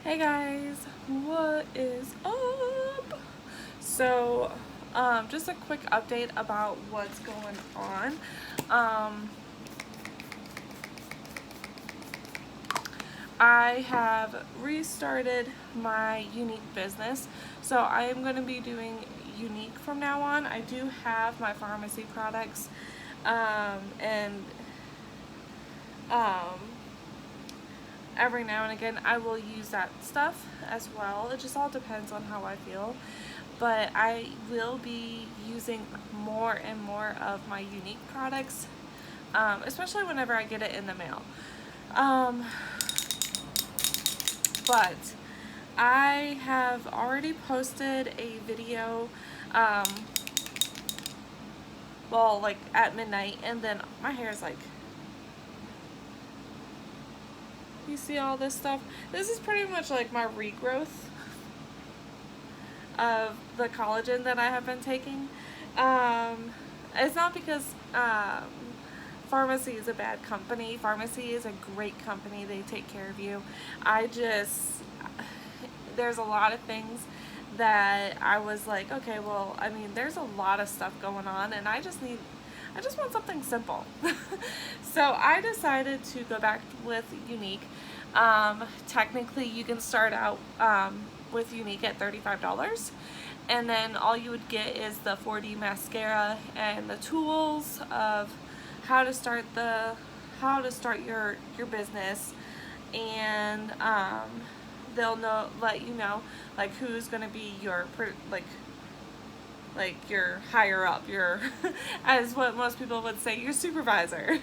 Hey guys, what is up? So, just a quick update about what's going on. I have restarted my Younique business, so I am going to be doing Younique from now on. I do have my pharmacy products, and um, every now and again I will use that stuff as well. It just all depends on how I feel. But I will be using more and more of my Younique products, especially whenever I get it in the mail. Um, but I have already posted a video, um, well, like at midnight, and then my hair is like, you see all this stuff? This is pretty much like my regrowth of the collagen that I have been taking. It's not because pharmacy is a bad company. Pharmacy is a great company. They take care of you. There's a lot of things that I was like, okay, well, I mean, there's a lot of stuff going on, and I just want something simple. So I decided to go back with Younique. Technically, you can start out with Younique at $35, and then all you would get is the 4D mascara and the tools of how to start your business, and they'll let you know like who's gonna be your your higher up, your as what most people would say, your supervisor.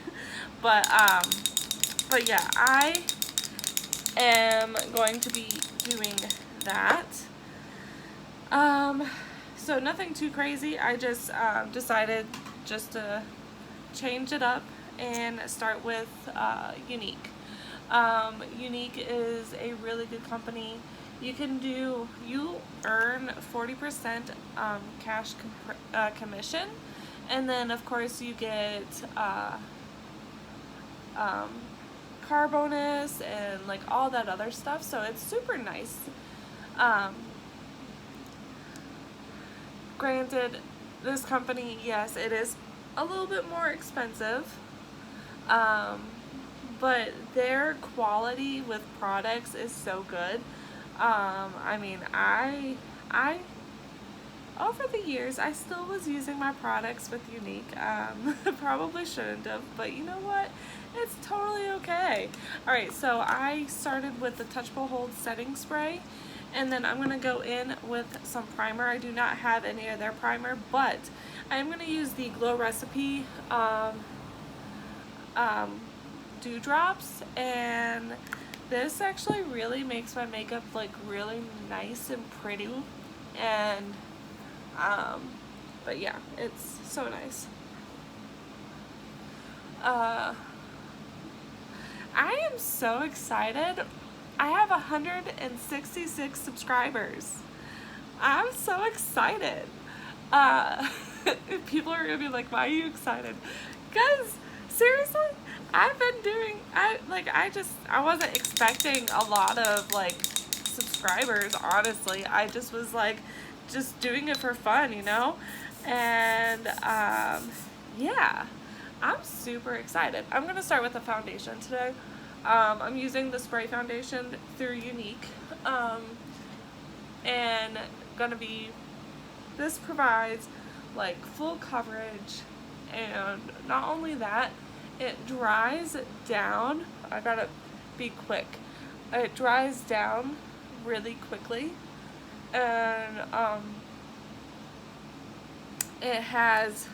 But yeah, I am going to be doing that. So nothing too crazy. I just decided just to change it up and start with Younique. Younique is a really good company. You earn 40% cash commission, and then of course you get car bonus and like all that other stuff. So it's super nice. Granted, this company, yes, it is a little bit more expensive. But their quality with products is so good. I mean, I over the years, I still was using my products with Younique. Probably shouldn't have, but you know what? It's totally okay. Alright, so I started with the Touchable Hold Setting Spray, and then I'm going to go in with some primer. I do not have any of their primer, but I'm going to use the Glow Recipe dewdrops, and this actually really makes my makeup like really nice and pretty, and but yeah, it's so nice. I am so excited. I have 166 subscribers. I'm so excited. Uh, People are gonna be like, why are you excited? Because seriously, I've been doing, I wasn't expecting a lot of like subscribers, honestly. I just was like, just doing it for fun, you know? And yeah, I'm super excited. I'm gonna start with the foundation today. I'm using the spray foundation through Younique, and this provides like full coverage, and not only that, it dries down. I gotta be quick. It dries down really quickly, and it has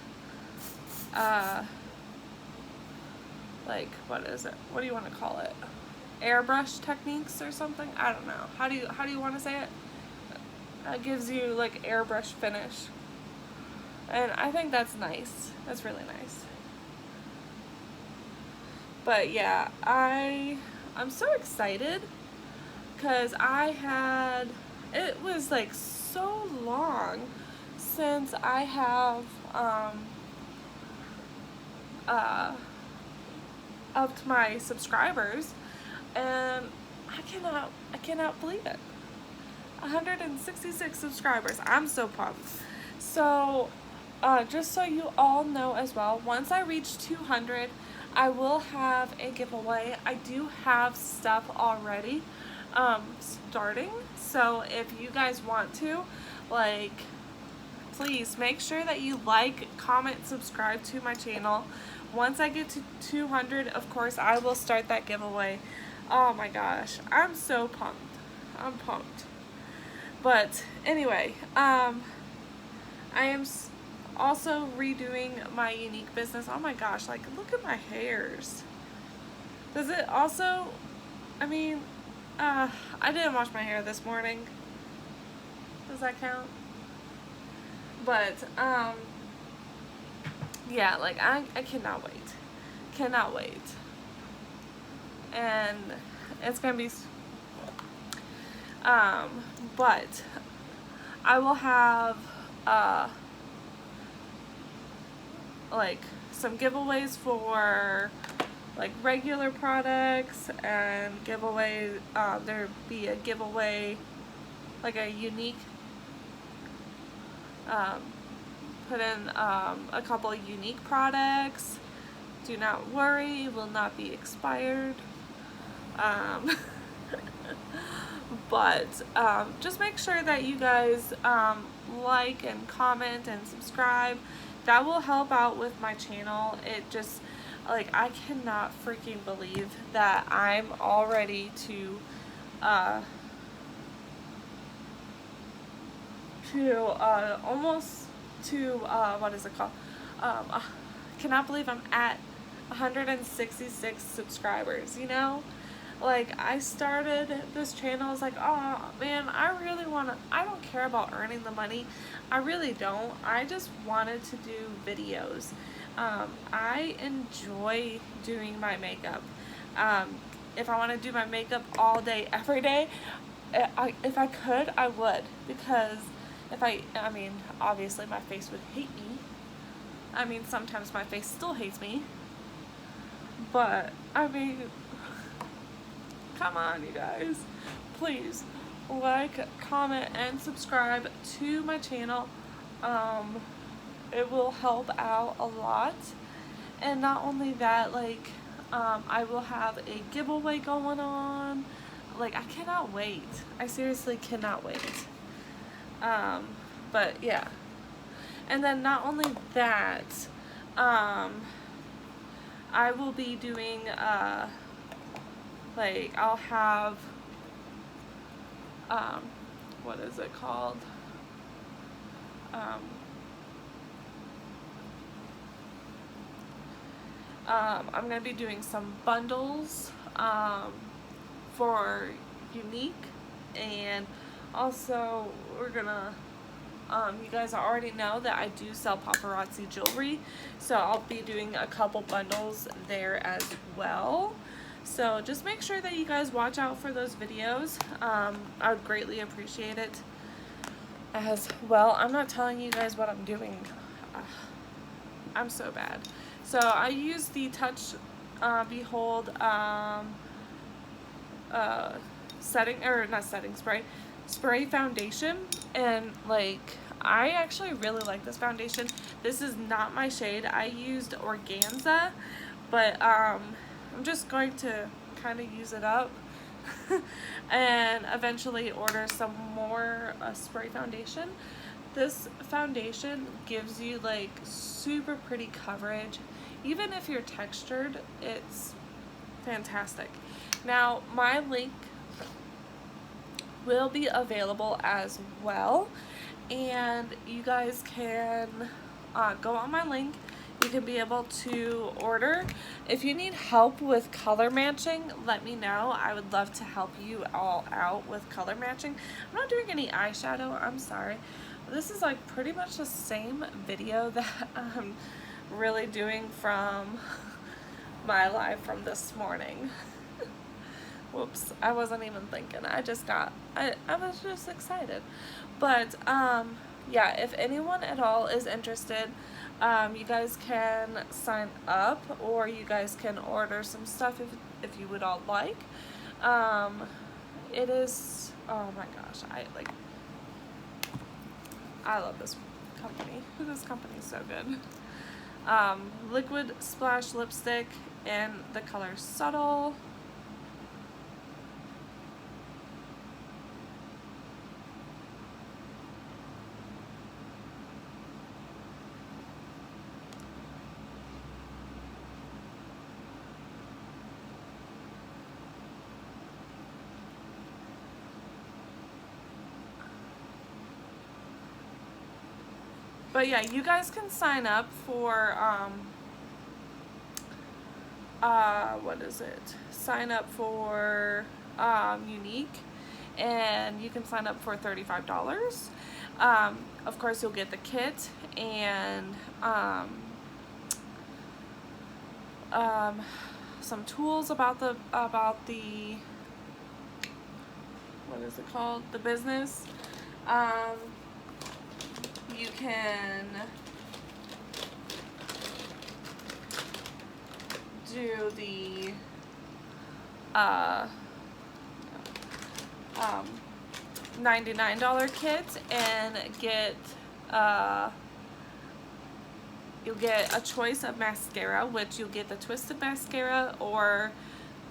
like, what is it? What do you want to call it? Airbrush techniques or something? I don't know. How do you want to say it? It gives you like airbrush finish, and I think that's nice. That's really nice. But yeah, I'm so excited because it was like so long since I have upped my subscribers, and I cannot believe it. 166 subscribers. I'm so pumped. So, just so you all know as well, once I reach 200, I will have a giveaway. I do have stuff already starting. So if you guys want to, like, please make sure that you like, comment, subscribe to my channel. Once I get to 200, of course, I will start that giveaway. Oh my gosh, I'm so pumped. I'm pumped. But anyway, I am also redoing my Younique business. Oh my gosh, like, look at my hairs. Does it also, I mean, I didn't wash my hair this morning. Does that count? But, yeah, like, I cannot wait. Cannot wait. And it's gonna be, but I will have, like, some giveaways for, like, regular products, and giveaway, there'd be a giveaway, like a Younique, put in a couple of Younique products. Do not worry, it will not be expired. But just make sure that you guys like and comment and subscribe. That will help out with my channel. It just, like, I cannot freaking believe that I'm all ready to almost to what is it called? Cannot believe I'm at 166 subscribers, you know? Like, I started this channel, I was like, oh man, I really want to, I don't care about earning the money. I really don't. I just wanted to do videos. I enjoy doing my makeup. If I want to do my makeup all day, every day, if I could, I would. Because if I mean, obviously my face would hate me. I mean, sometimes my face still hates me. But, I mean, come on, you guys. Please like, comment, and subscribe to my channel. It will help out a lot. And not only that, like, I will have a giveaway going on. Like, I cannot wait. I seriously cannot wait. But yeah. And then not only that, I will be doing, like, I'll have, what is it called? I'm going to be doing some bundles, for Younique, and also we're going to, you guys already know that I do sell paparazzi jewelry, so I'll be doing a couple bundles there as well. So just make sure that you guys watch out for those videos. I would greatly appreciate it as well. I'm not telling you guys what I'm doing. I'm so bad. So I use the Touch Behold spray foundation, and like, I actually really like this foundation. This is not my shade. I used Organza, but I'm just going to kind of use it up and eventually order some more spray foundation. This foundation gives you like super pretty coverage. Even if you're textured, it's fantastic. Now, my link will be available as well, and you guys can go on my link. You can be able to order. If you need help with color matching, let me know. I would love to help you all out with color matching. I'm not doing any eyeshadow, I'm sorry. This is like pretty much the same video that I'm really doing from my live from this morning. Whoops, I wasn't even thinking. I was just excited. But yeah, if anyone at all is interested, you guys can sign up, or you guys can order some stuff if you would all like. it is, oh my gosh, I love this company. This company is so good. Liquid Splash lipstick in the color Subtle. But yeah, you guys can sign up for, what is it? Sign up for Younique, and you can sign up for $35. Of course, you'll get the kit and some tools about the what is it called? The business. You can do the $99 kit and get you'll get a choice of mascara, which you'll get the Twisted mascara or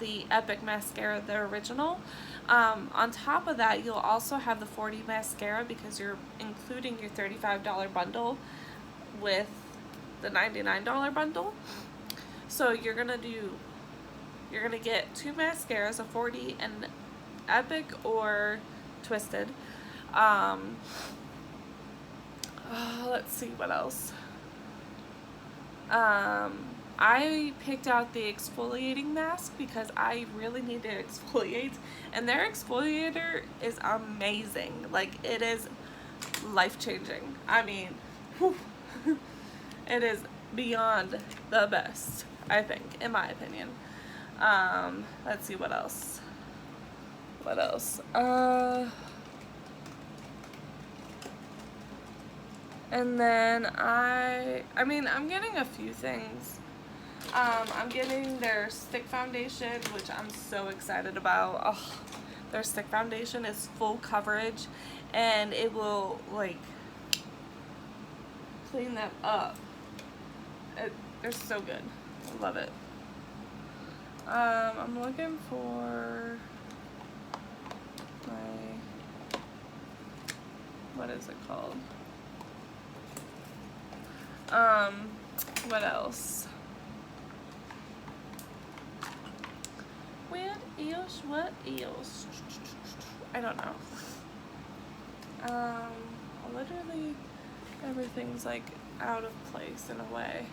the Epic mascara, the original. On top of that, you'll also have the 40 mascara because you're including your $35 bundle with the $99 bundle. So you're gonna get 2 mascaras, a 40 and Epic or Twisted. Let's see what else. I picked out the exfoliating mask because I really need to exfoliate, and their exfoliator is amazing. Like, it is life-changing. I mean, whew, it is beyond the best, I think, in my opinion. Let's see what else. What else? And then I mean, I'm getting a few things. I'm getting their stick foundation, which I'm so excited about. Oh, their stick foundation is full coverage, and it will, like, clean them up. They're so good. I love it. I'm looking for my, what is it called? What else? What else? I don't know. Literally everything's like out of place in a way.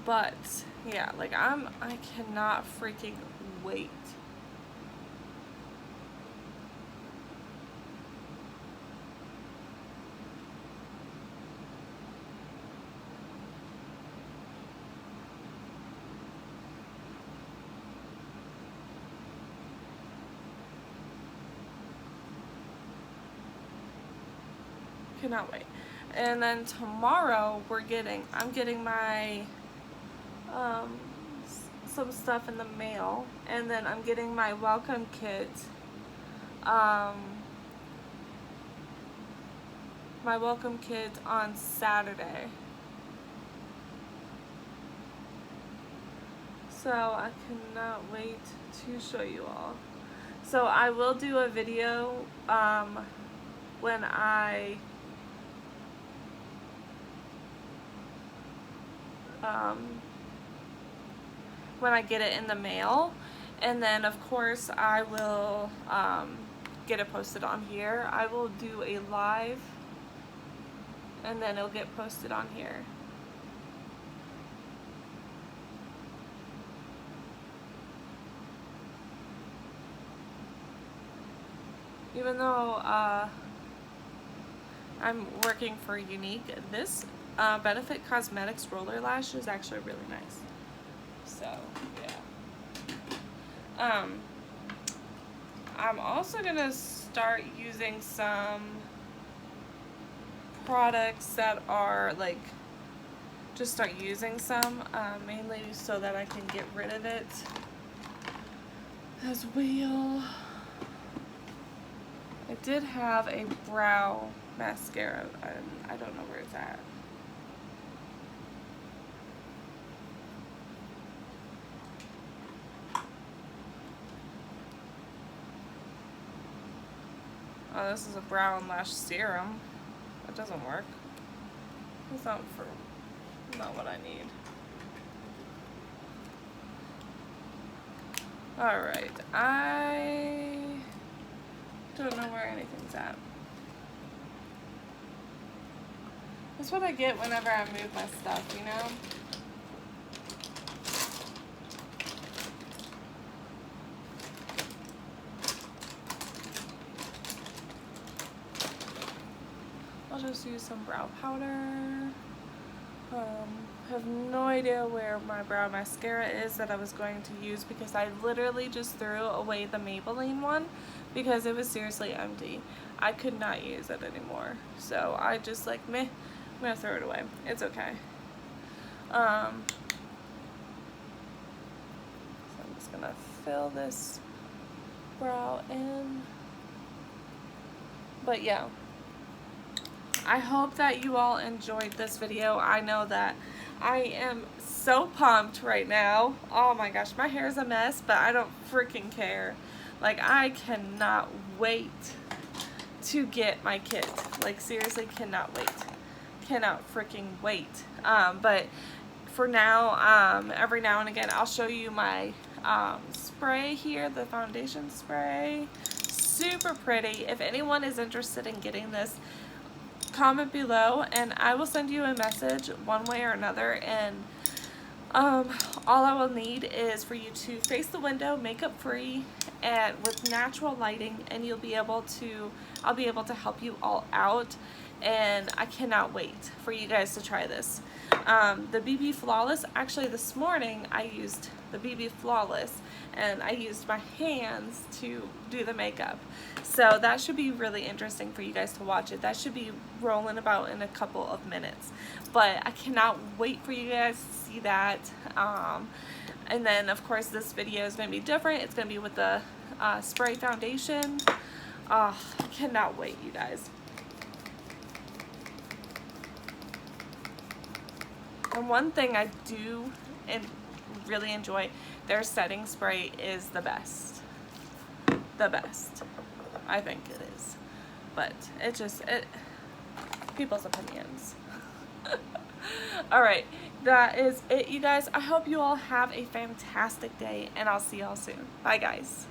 But yeah, like I cannot freaking wait. Cannot wait. And then tomorrow I'm getting my some stuff in the mail, and then I'm getting my welcome kit, my welcome kit on Saturday. So I cannot wait to show you all. So I will do a video when I get it in the mail, and then of course I will get it posted on here. I will do a live, and then it'll get posted on here. Even though I'm working for Younique, this Benefit Cosmetics Roller Lash is actually really nice. So, yeah. I'm also gonna start using some products that are like, just start using some, mainly so that I can get rid of it. As well, I did have a brow mascara, and I don't know where it's at. Oh, this is a brow and lash serum. That doesn't work. It's not what I need. Alright, I don't know where anything's at. That's what I get whenever I move my stuff, you know? I'll just use some brow powder. Have no idea where my brow mascara is that I was going to use, because I literally just threw away the Maybelline one because it was seriously empty. I could not use it anymore. So I just like, meh, I'm gonna throw it away. It's okay. So I'm just gonna fill this brow in. But yeah, I hope that you all enjoyed this video. I know that I am so pumped right now. Oh my gosh, my hair is a mess, but I don't freaking care. Like, I cannot wait to get my kit. Like, seriously, cannot wait. Cannot freaking wait. But for now, every now and again, I'll show you my spray here, the foundation spray. Super pretty. If anyone is interested in getting this, comment below and I will send you a message one way or another, and all I will need is for you to face the window, makeup free, and with natural lighting, and I'll be able to help you all out. And I cannot wait for you guys to try this. The BB Flawless, actually this morning I used the BB Flawless and I used my hands to do the makeup. So that should be really interesting for you guys to watch it. That should be rolling about in a couple of minutes. But I cannot wait for you guys to see that. And then of course this video is going to be different. It's going to be with the spray foundation. I cannot wait, you guys. And one thing I do and really enjoy, their setting spray is the best. The best. I think it is. But it just, people's opinions. Alright, that is it, you guys. I hope you all have a fantastic day, and I'll see y'all soon. Bye, guys.